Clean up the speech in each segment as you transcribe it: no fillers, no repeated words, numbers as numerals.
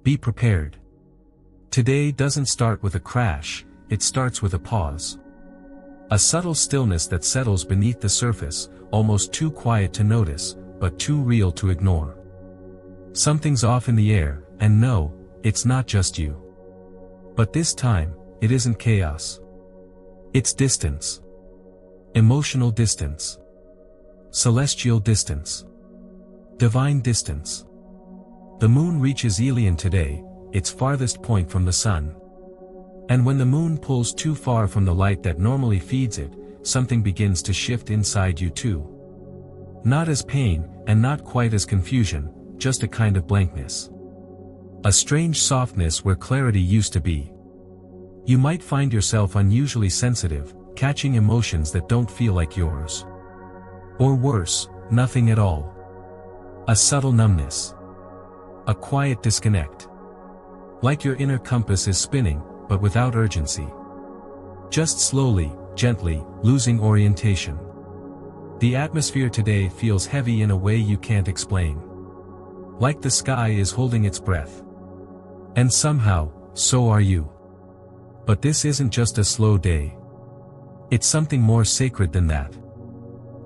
Be prepared. Today doesn't start with a crash, it starts with a pause. A subtle stillness that settles beneath the surface, almost too quiet to notice, but too real to ignore. Something's off in the air, and no, it's not just you. But this time, it isn't chaos. It's distance. Emotional distance. Celestial distance. Divine distance. The moon reaches Elion today, its farthest point from the sun. And when the moon pulls too far from the light that normally feeds it, something begins to shift inside you too. Not as pain, and not quite as confusion, just a kind of blankness. A strange softness where clarity used to be. You might find yourself unusually sensitive, catching emotions that don't feel like yours. Or worse, nothing at all. A subtle numbness. A quiet disconnect. Like your inner compass is spinning, but without urgency. Just slowly, gently, losing orientation. The atmosphere today feels heavy in a way you can't explain. Like the sky is holding its breath. And somehow, so are you. But this isn't just a slow day. It's something more sacred than that.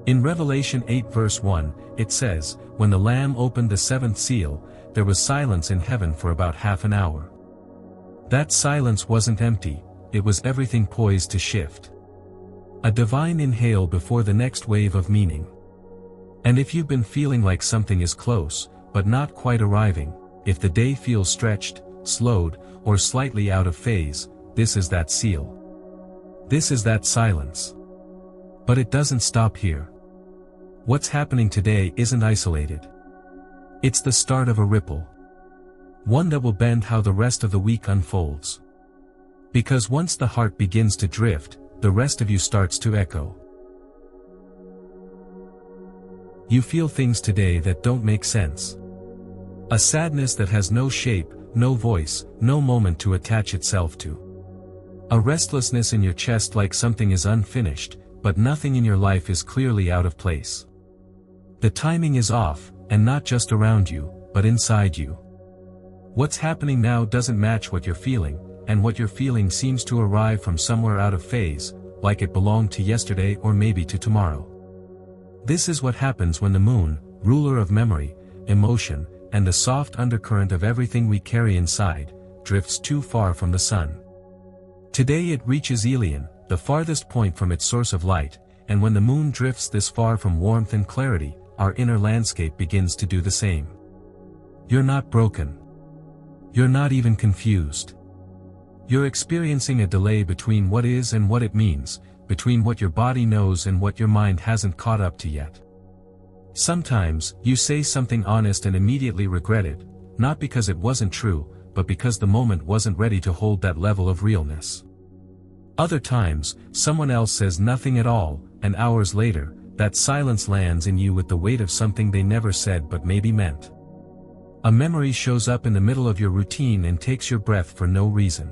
In Revelation 8 verse 1, it says, "When the Lamb opened the seventh seal, there was silence in heaven for about half an hour." That silence wasn't empty, it was everything poised to shift. A divine inhale before the next wave of meaning. And if you've been feeling like something is close, but not quite arriving, if the day feels stretched, slowed, or slightly out of phase, this is that seal. This is that silence. But it doesn't stop here. What's happening today isn't isolated. It's the start of a ripple. One that will bend how the rest of the week unfolds. Because once the heart begins to drift, the rest of you starts to echo. You feel things today that don't make sense. A sadness that has no shape, no voice, no moment to attach itself to. A restlessness in your chest like something is unfinished, but nothing in your life is clearly out of place. The timing is off, and not just around you, but inside you. What's happening now doesn't match what you're feeling, and what you're feeling seems to arrive from somewhere out of phase, like it belonged to yesterday or maybe to tomorrow. This is what happens when the moon, ruler of memory, emotion, and the soft undercurrent of everything we carry inside, drifts too far from the sun. Today it reaches Elion, the farthest point from its source of light, and when the moon drifts this far from warmth and clarity, our inner landscape begins to do the same. You're not broken. You're not even confused. You're experiencing a delay between what is and what it means, between what your body knows and what your mind hasn't caught up to yet. Sometimes, you say something honest and immediately regret it, not because it wasn't true, but because the moment wasn't ready to hold that level of realness. Other times, someone else says nothing at all, and hours later, that silence lands in you with the weight of something they never said but maybe meant. A memory shows up in the middle of your routine and takes your breath for no reason.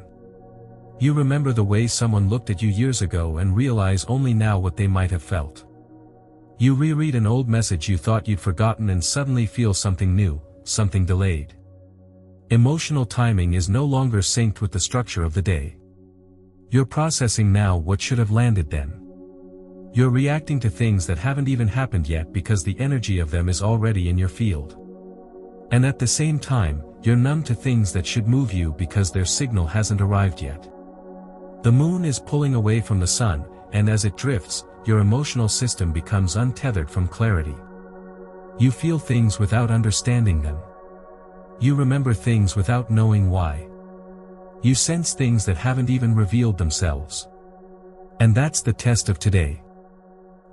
You remember the way someone looked at you years ago and realize only now what they might have felt. You reread an old message you thought you'd forgotten and suddenly feel something new, something delayed. Emotional timing is no longer synced with the structure of the day. You're processing now what should have landed then. You're reacting to things that haven't even happened yet because the energy of them is already in your field. And at the same time, you're numb to things that should move you because their signal hasn't arrived yet. The moon is pulling away from the sun, and as it drifts, your emotional system becomes untethered from clarity. You feel things without understanding them. You remember things without knowing why. You sense things that haven't even revealed themselves. And that's the test of today.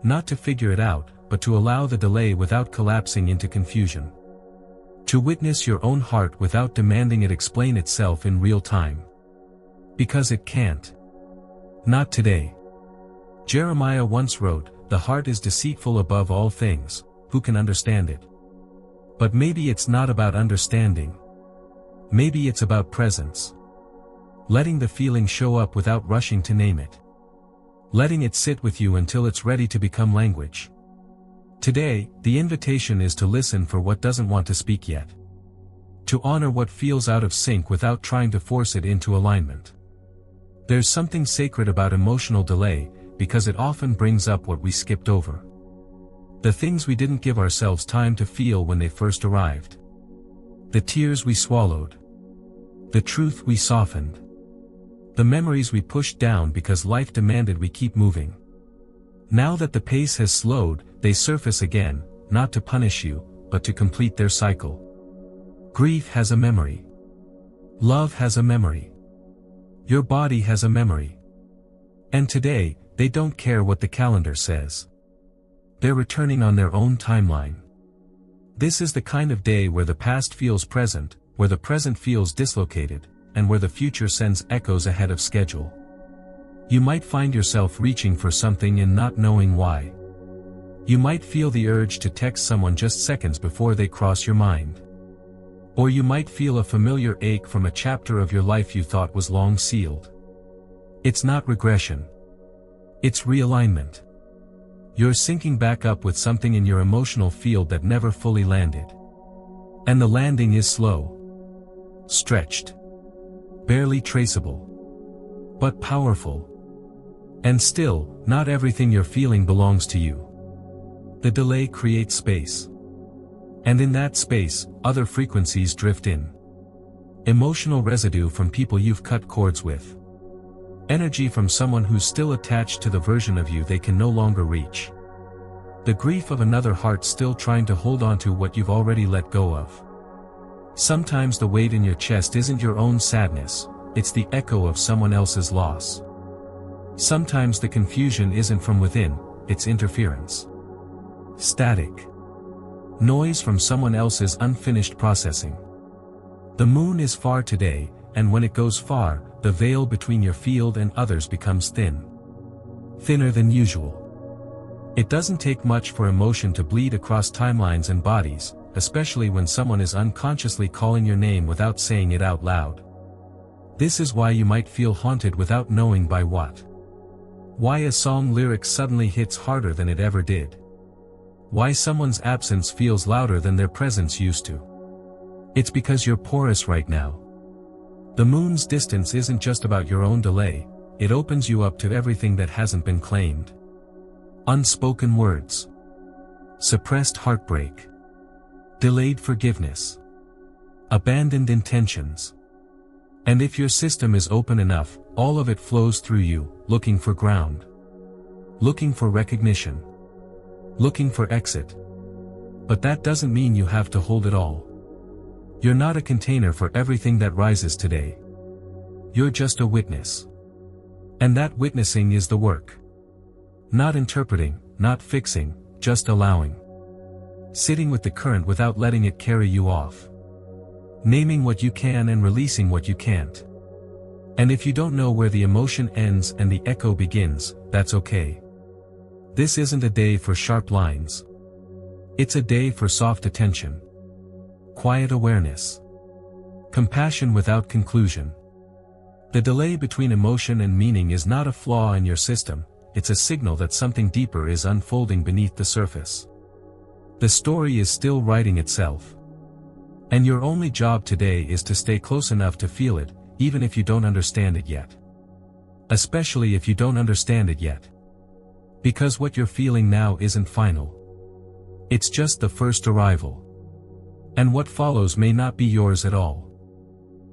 Not to figure it out, but to allow the delay without collapsing into confusion. To witness your own heart without demanding it explain itself in real time. Because it can't. Not today. Jeremiah once wrote, "The heart is deceitful above all things, who can understand it?" But maybe it's not about understanding. Maybe it's about presence. Letting the feeling show up without rushing to name it. Letting it sit with you until it's ready to become language. Today, the invitation is to listen for what doesn't want to speak yet. To honor what feels out of sync without trying to force it into alignment. There's something sacred about emotional delay, because it often brings up what we skipped over. The things we didn't give ourselves time to feel when they first arrived. The tears we swallowed. The truth we softened. The memories we pushed down because life demanded we keep moving. Now that the pace has slowed, they surface again, not to punish you, but to complete their cycle. Grief has a memory. Love has a memory. Your body has a memory. And today, they don't care what the calendar says. They're returning on their own timeline. This is the kind of day where the past feels present, where the present feels dislocated, and where the future sends echoes ahead of schedule. You might find yourself reaching for something and not knowing why. You might feel the urge to text someone just seconds before they cross your mind. Or you might feel a familiar ache from a chapter of your life you thought was long sealed. It's not regression. It's realignment. You're syncing back up with something in your emotional field that never fully landed. And the landing is slow. Stretched. Barely traceable. But powerful. And still, not everything you're feeling belongs to you. The delay creates space. And in that space, other frequencies drift in. Emotional residue from people you've cut cords with. Energy from someone who's still attached to the version of you they can no longer reach. The grief of another heart still trying to hold on to what you've already let go of. Sometimes the weight in your chest isn't your own sadness, it's the echo of someone else's loss. Sometimes the confusion isn't from within, it's interference. Static. Noise from someone else's unfinished processing. The moon is far today, and when it goes far, the veil between your field and others becomes thin. Thinner than usual. It doesn't take much for emotion to bleed across timelines and bodies, especially when someone is unconsciously calling your name without saying it out loud. This is why you might feel haunted without knowing by what. Why a song lyric suddenly hits harder than it ever did. Why someone's absence feels louder than their presence used to. It's because you're porous right now. The moon's distance isn't just about your own delay, it opens you up to everything that hasn't been claimed. Unspoken words. Suppressed heartbreak. Delayed forgiveness. Abandoned intentions. And if your system is open enough, all of it flows through you, looking for ground. Looking for recognition. Looking for exit. But that doesn't mean you have to hold it all. You're not a container for everything that rises today. You're just a witness. And that witnessing is the work. Not interpreting, not fixing, just allowing. Sitting with the current without letting it carry you off. Naming what you can and releasing what you can't. And if you don't know where the emotion ends and the echo begins, that's okay. This isn't a day for sharp lines. It's a day for soft attention. Quiet awareness. Compassion without conclusion. The delay between emotion and meaning is not a flaw in your system, it's a signal that something deeper is unfolding beneath the surface. The story is still writing itself. And your only job today is to stay close enough to feel it, even if you don't understand it yet. Especially if you don't understand it yet. Because what you're feeling now isn't final. It's just the first arrival. And what follows may not be yours at all.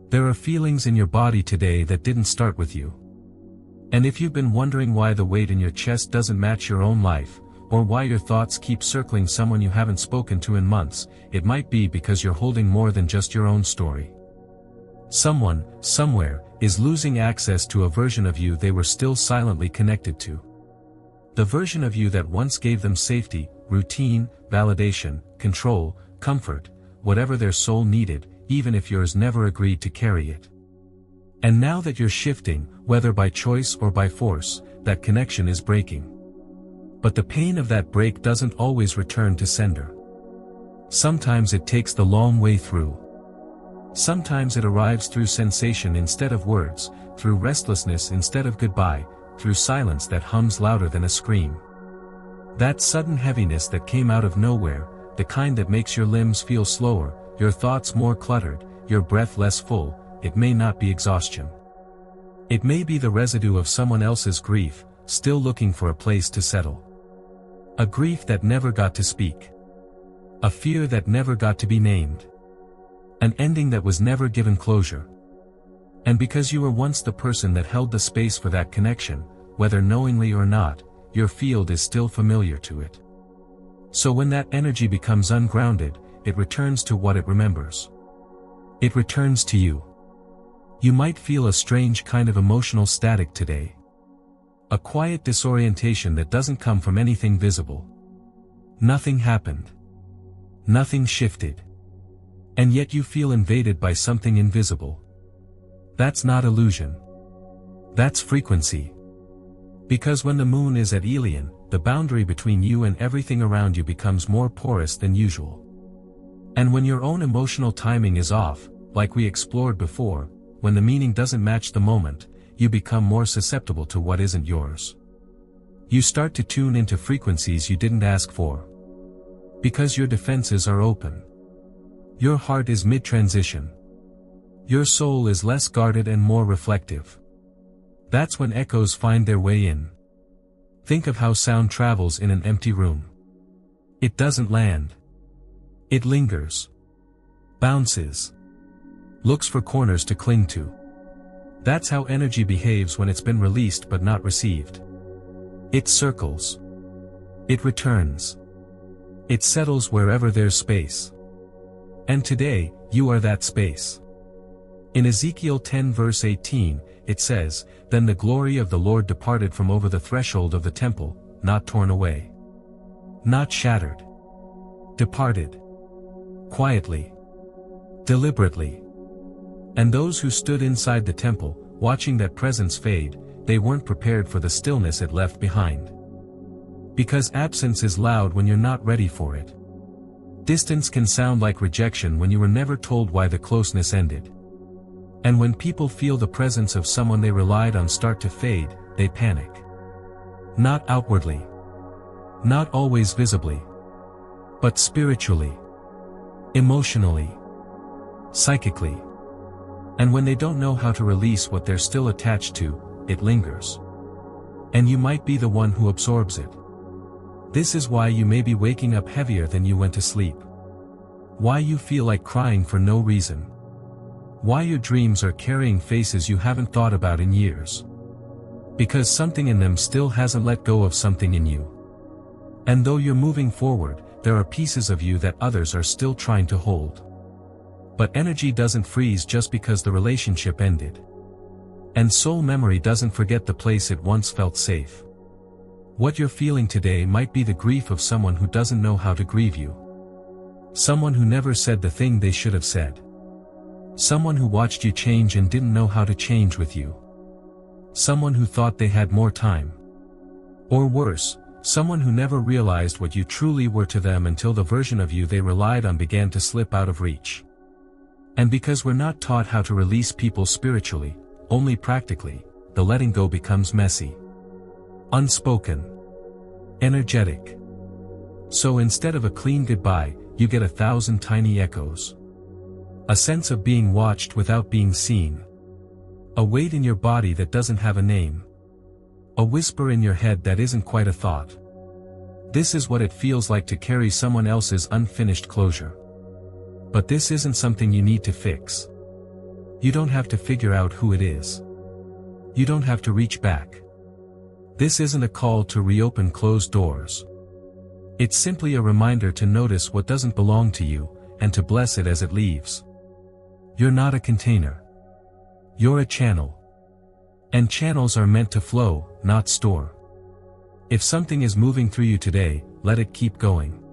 There are feelings in your body today that didn't start with you. And if you've been wondering why the weight in your chest doesn't match your own life, or why your thoughts keep circling someone you haven't spoken to in months, it might be because you're holding more than just your own story. Someone, somewhere, is losing access to a version of you they were still silently connected to. The version of you that once gave them safety, routine, validation, control, comfort, whatever their soul needed, even if yours never agreed to carry it. And now that you're shifting, whether by choice or by force, that connection is breaking. But the pain of that break doesn't always return to sender. Sometimes it takes the long way through. Sometimes it arrives through sensation instead of words, through restlessness instead of goodbye, through silence that hums louder than a scream. That sudden heaviness that came out of nowhere, the kind that makes your limbs feel slower, your thoughts more cluttered, your breath less full, it may not be exhaustion. It may be the residue of someone else's grief, still looking for a place to settle. A grief that never got to speak. A fear that never got to be named. An ending that was never given closure. And because you were once the person that held the space for that connection, whether knowingly or not, your field is still familiar to it. So when that energy becomes ungrounded, it returns to what it remembers. It returns to you. You might feel a strange kind of emotional static today. A quiet disorientation that doesn't come from anything visible. Nothing happened. Nothing shifted. And yet you feel invaded by something invisible. That's not illusion. That's frequency. Because when the moon is at Elian, the boundary between you and everything around you becomes more porous than usual. And when your own emotional timing is off, like we explored before, when the meaning doesn't match the moment, you become more susceptible to what isn't yours. You start to tune into frequencies you didn't ask for. Because your defenses are open. Your heart is mid-transition. Your soul is less guarded and more reflective. That's when echoes find their way in. Think of how sound travels in an empty room. It doesn't land. It lingers. Bounces. Looks for corners to cling to. That's how energy behaves when it's been released but not received. It circles. It returns. It settles wherever there's space. And today, you are that space. In Ezekiel 10 verse 18, it says, "Then the glory of the Lord departed from over the threshold of the temple, not torn away. Not shattered. Departed. Quietly. Deliberately. And those who stood inside the temple, watching that presence fade, they weren't prepared for the stillness it left behind. Because absence is loud when you're not ready for it. Distance can sound like rejection when you were never told why the closeness ended. And when people feel the presence of someone they relied on start to fade, they panic. Not outwardly. Not always visibly. But spiritually. Emotionally. Psychically. And when they don't know how to release what they're still attached to, it lingers. And you might be the one who absorbs it. This is why you may be waking up heavier than you went to sleep. Why you feel like crying for no reason. Why your dreams are carrying faces you haven't thought about in years. Because something in them still hasn't let go of something in you. And though you're moving forward, there are pieces of you that others are still trying to hold. But energy doesn't freeze just because the relationship ended. And soul memory doesn't forget the place it once felt safe. What you're feeling today might be the grief of someone who doesn't know how to grieve you. Someone who never said the thing they should have said. Someone who watched you change and didn't know how to change with you. Someone who thought they had more time. Or worse, someone who never realized what you truly were to them until the version of you they relied on began to slip out of reach. And because we're not taught how to release people spiritually, only practically, the letting go becomes messy. Unspoken. Energetic. So instead of a clean goodbye, you get 1,000 tiny echoes. A sense of being watched without being seen. A weight in your body that doesn't have a name. A whisper in your head that isn't quite a thought. This is what it feels like to carry someone else's unfinished closure. But this isn't something you need to fix. You don't have to figure out who it is. You don't have to reach back. This isn't a call to reopen closed doors. It's simply a reminder to notice what doesn't belong to you, and to bless it as it leaves. You're not a container. You're a channel. And channels are meant to flow, not store. If something is moving through you today, let it keep going.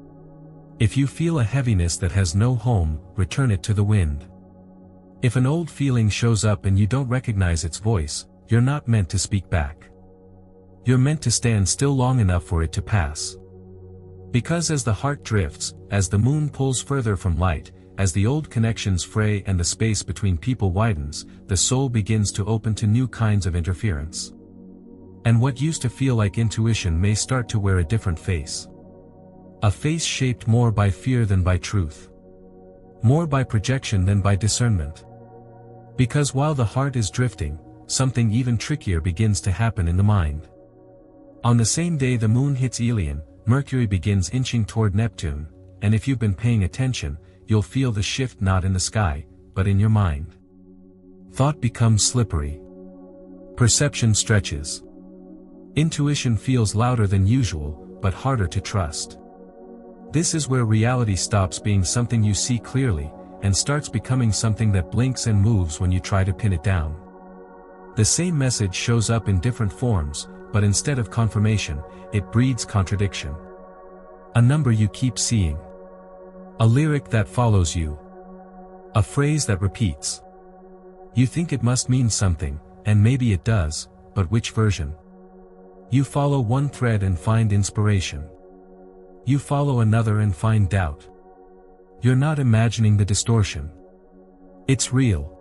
If you feel a heaviness that has no home, return it to the wind. If an old feeling shows up and you don't recognize its voice, you're not meant to speak back. You're meant to stand still long enough for it to pass. Because as the heart drifts, as the moon pulls further from light, as the old connections fray and the space between people widens, the soul begins to open to new kinds of interference. And what used to feel like intuition may start to wear a different face. A face shaped more by fear than by truth. More by projection than by discernment. Because while the heart is drifting, something even trickier begins to happen in the mind. On the same day the moon hits Elian, Mercury begins inching toward Neptune, and if you've been paying attention, you'll feel the shift not in the sky, but in your mind. Thought becomes slippery. Perception stretches. Intuition feels louder than usual, but harder to trust. This is where reality stops being something you see clearly, and starts becoming something that blinks and moves when you try to pin it down. The same message shows up in different forms, but instead of confirmation, it breeds contradiction. A number you keep seeing. A lyric that follows you. A phrase that repeats. You think it must mean something, and maybe it does, but which version? You follow one thread and find inspiration. You follow another and find doubt. You're not imagining the distortion. It's real.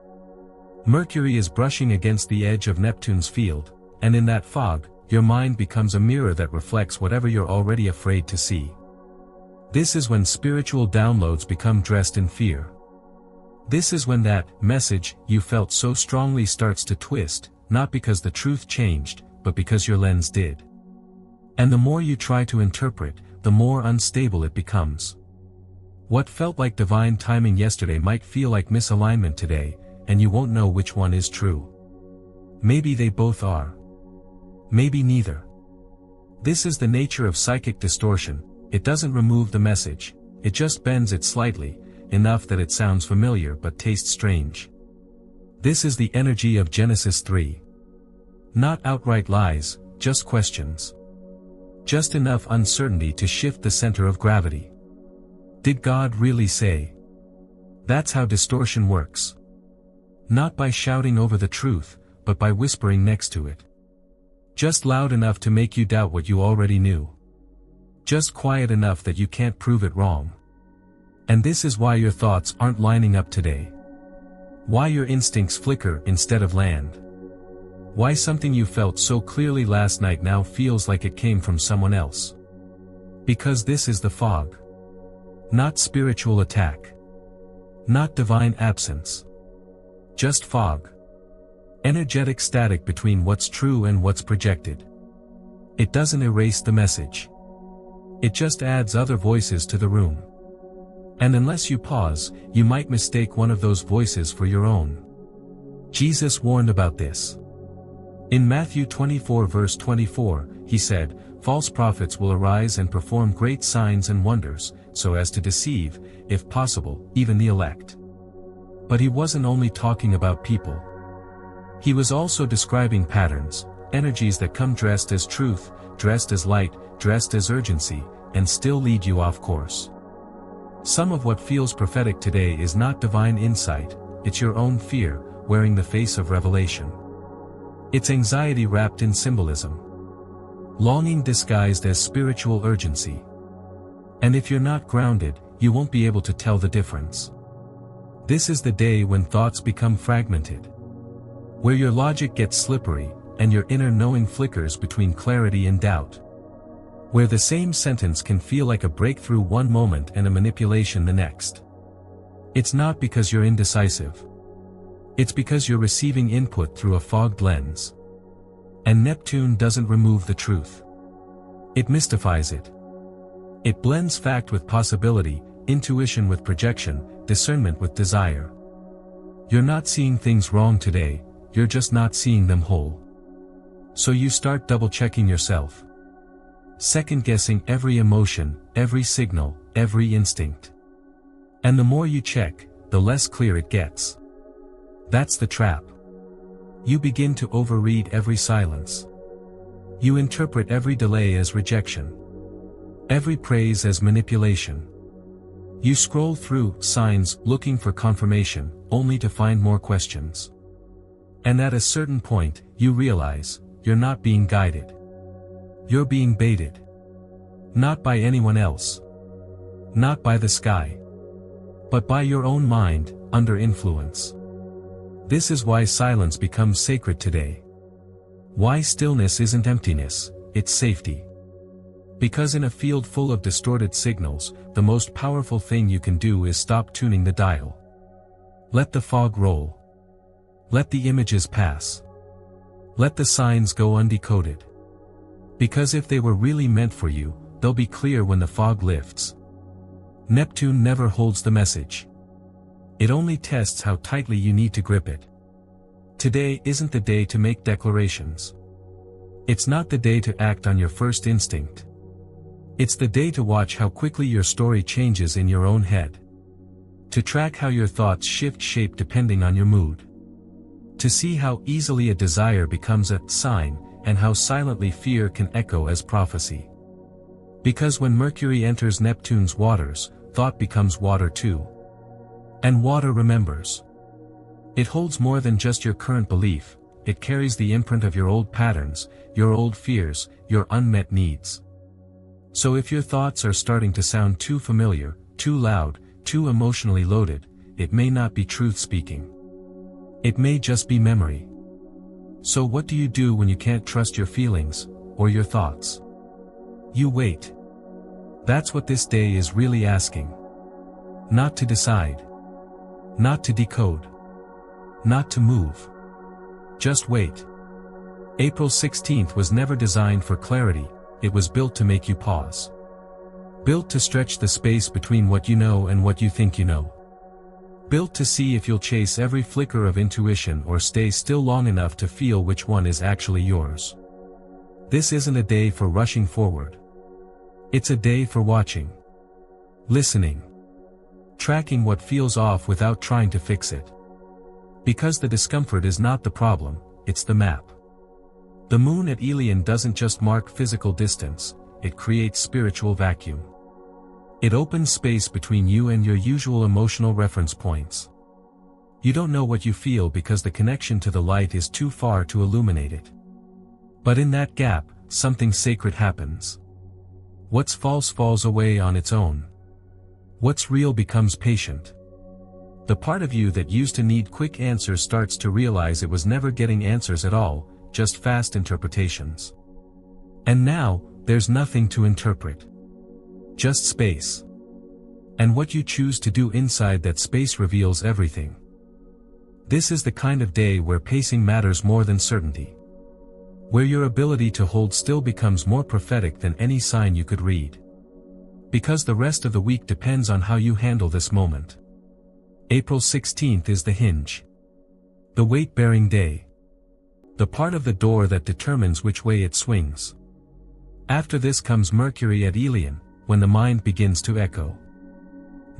Mercury is brushing against the edge of Neptune's field, and in that fog, your mind becomes a mirror that reflects whatever you're already afraid to see. This is when spiritual downloads become dressed in fear. This is when that message you felt so strongly starts to twist, not because the truth changed, but because your lens did. And the more you try to interpret, the more unstable it becomes. What felt like divine timing yesterday might feel like misalignment today, and you won't know which one is true. Maybe they both are. Maybe neither. This is the nature of psychic distortion. It doesn't remove the message, it just bends it slightly, enough that it sounds familiar but tastes strange. This is the energy of Genesis 3. Not outright lies, just questions. Just enough uncertainty to shift the center of gravity. Did God really say? That's how distortion works. Not by shouting over the truth, but by whispering next to it. Just loud enough to make you doubt what you already knew. Just quiet enough that you can't prove it wrong. And this is why your thoughts aren't lining up today. Why your instincts flicker instead of land. Why something you felt so clearly last night now feels like it came from someone else. Because this is the fog. Not spiritual attack. Not divine absence. Just fog. Energetic static between what's true and what's projected. It doesn't erase the message. It just adds other voices to the room. And unless you pause, you might mistake one of those voices for your own. Jesus warned about this. In Matthew 24 verse 24, he said, "False prophets will arise and perform great signs and wonders, so as to deceive, if possible, even the elect." But he wasn't only talking about people. He was also describing patterns, energies that come dressed as truth, dressed as light, dressed as urgency, and still lead you off course. Some of what feels prophetic today is not divine insight, it's your own fear, wearing the face of revelation. It's anxiety wrapped in symbolism. Longing disguised as spiritual urgency. And if you're not grounded, you won't be able to tell the difference. This is the day when thoughts become fragmented. Where your logic gets slippery, and your inner knowing flickers between clarity and doubt. Where the same sentence can feel like a breakthrough one moment and a manipulation the next. It's not because you're indecisive. It's because you're receiving input through a fogged lens. And Neptune doesn't remove the truth. It mystifies it. It blends fact with possibility, intuition with projection, discernment with desire. You're not seeing things wrong today, you're just not seeing them whole. So you start double-checking yourself. Second-guessing every emotion, every signal, every instinct. And the more you check, the less clear it gets. That's the trap. You begin to overread every silence. You interpret every delay as rejection. Every praise as manipulation. You scroll through signs looking for confirmation, only to find more questions. And at a certain point, you realize, you're not being guided. You're being baited. Not by anyone else. Not by the sky. But by your own mind, under influence. This is why silence becomes sacred today. Why stillness isn't emptiness, it's safety. Because in a field full of distorted signals, the most powerful thing you can do is stop tuning the dial. Let the fog roll. Let the images pass. Let the signs go undecoded. Because if they were really meant for you, they'll be clear when the fog lifts. Neptune never holds the message. It only tests how tightly you need to grip it. Today isn't the day to make declarations. It's not the day to act on your first instinct. It's the day to watch how quickly your story changes in your own head. To track how your thoughts shift shape depending on your mood. To see how easily a desire becomes a sign, and how silently fear can echo as prophecy. Because when Mercury enters Neptune's waters, thought becomes water too. And water remembers. It holds more than just your current belief, it carries the imprint of your old patterns, your old fears, your unmet needs. So if your thoughts are starting to sound too familiar, too loud, too emotionally loaded, it may not be truth speaking. It may just be memory. So what do you do when you can't trust your feelings, or your thoughts? You wait. That's what this day is really asking. Not to decide. Not to decode. Not to move. Just wait. April 16th was never designed for clarity, it was built to make you pause. Built to stretch the space between what you know and what you think you know. Built to see if you'll chase every flicker of intuition or stay still long enough to feel which one is actually yours. This isn't a day for rushing forward. It's a day for watching. Listening. Tracking what feels off without trying to fix it. Because the discomfort is not the problem, it's the map. The moon at Ilion doesn't just mark physical distance, it creates spiritual vacuum. It opens space between you and your usual emotional reference points. You don't know what you feel because the connection to the light is too far to illuminate it. But in that gap, something sacred happens. What's false falls away on its own. What's real becomes patient. The part of you that used to need quick answers starts to realize it was never getting answers at all, just fast interpretations. And now, there's nothing to interpret. Just space. And what you choose to do inside that space reveals everything. This is the kind of day where pacing matters more than certainty. Where your ability to hold still becomes more prophetic than any sign you could read. Because the rest of the week depends on how you handle this moment. April 16th is the hinge. The weight-bearing day. The part of the door that determines which way it swings. After this comes Mercury at Ilion, when the mind begins to echo.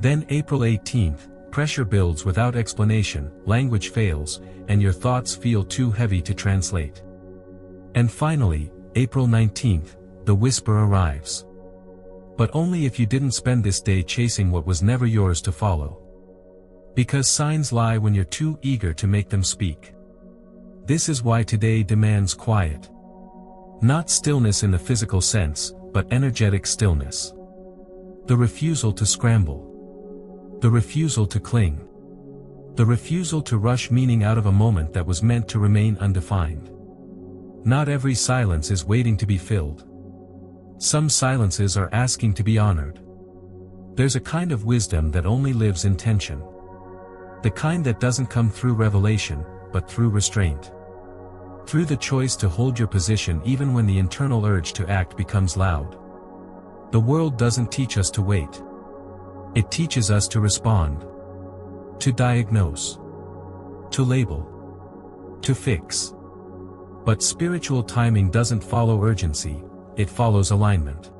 Then April 18th, pressure builds without explanation, language fails, and your thoughts feel too heavy to translate. And finally, April 19th, the whisper arrives. But only if you didn't spend this day chasing what was never yours to follow. Because signs lie when you're too eager to make them speak. This is why today demands quiet. Not stillness in the physical sense, but energetic stillness. The refusal to scramble. The refusal to cling. The refusal to rush meaning out of a moment that was meant to remain undefined. Not every silence is waiting to be filled. Some silences are asking to be honored. There's a kind of wisdom that only lives in tension. The kind that doesn't come through revelation, but through restraint. Through the choice to hold your position even when the internal urge to act becomes loud. The world doesn't teach us to wait. It teaches us to respond. To diagnose. To label. To fix. But spiritual timing doesn't follow urgency, it follows alignment.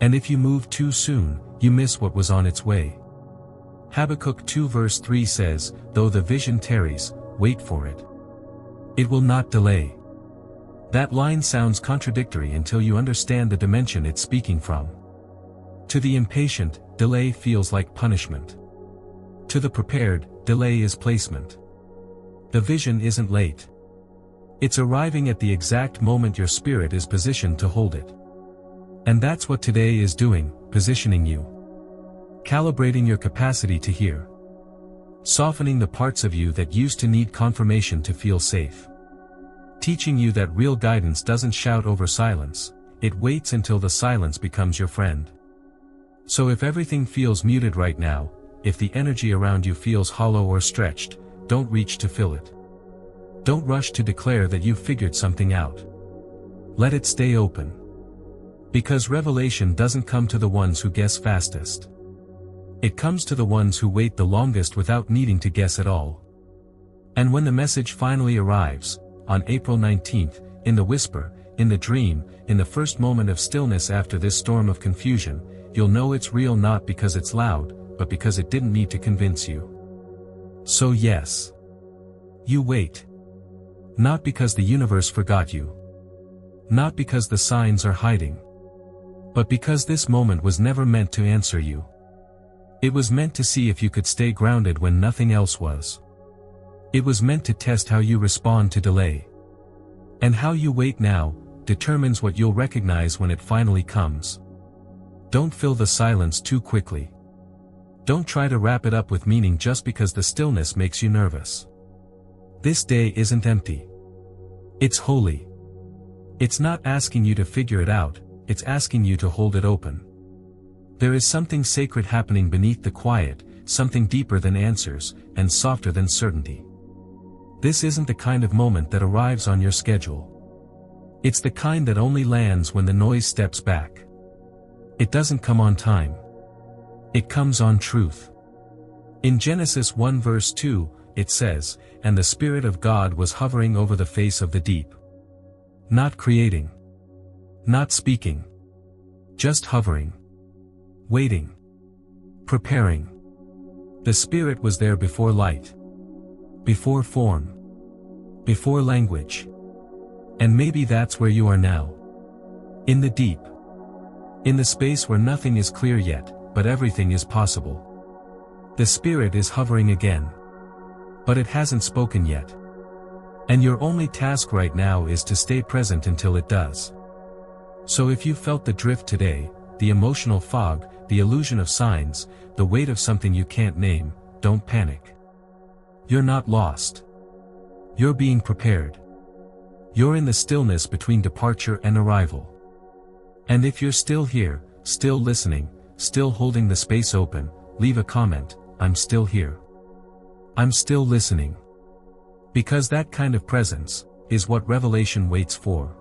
And if you move too soon, you miss what was on its way. Habakkuk 2 verse 3 says, "Though the vision tarries, wait for it. It will not delay." That line sounds contradictory until you understand the dimension it's speaking from. To the impatient, delay feels like punishment. To the prepared, delay is placement. The vision isn't late. It's arriving at the exact moment your spirit is positioned to hold it. And that's what today is doing, positioning you. Calibrating your capacity to hear. Softening the parts of you that used to need confirmation to feel safe. Teaching you that real guidance doesn't shout over silence, it waits until the silence becomes your friend. So if everything feels muted right now, if the energy around you feels hollow or stretched, don't reach to fill it. Don't rush to declare that you've figured something out. Let it stay open. Because revelation doesn't come to the ones who guess fastest. It comes to the ones who wait the longest without needing to guess at all. And when the message finally arrives, on April 19th, in the whisper, in the dream, in the first moment of stillness after this storm of confusion, you'll know it's real not because it's loud, but because it didn't need to convince you. So yes. You wait. Not because the universe forgot you. Not because the signs are hiding. But because this moment was never meant to answer you. It was meant to see if you could stay grounded when nothing else was. It was meant to test how you respond to delay. And how you wait now determines what you'll recognize when it finally comes. Don't fill the silence too quickly. Don't try to wrap it up with meaning just because the stillness makes you nervous. This day isn't empty. It's holy. It's not asking you to figure it out, it's asking you to hold it open. There is something sacred happening beneath the quiet, something deeper than answers, and softer than certainty. This isn't the kind of moment that arrives on your schedule. It's the kind that only lands when the noise steps back. It doesn't come on time. It comes on truth. In Genesis 1 verse 2, it says, "And the Spirit of God was hovering over the face of the deep." Not creating. Not speaking. Just hovering. Waiting. Preparing. The Spirit was there before light. Before form. Before language. And maybe that's where you are now. In the deep. In the space where nothing is clear yet, but everything is possible. The Spirit is hovering again. But it hasn't spoken yet. And your only task right now is to stay present until it does. So if you felt the drift today, the emotional fog, the illusion of signs, the weight of something you can't name, don't panic. You're not lost. You're being prepared. You're in the stillness between departure and arrival. And if you're still here, still listening, still holding the space open, leave a comment, "I'm still here. I'm still listening." Because that kind of presence is what revelation waits for.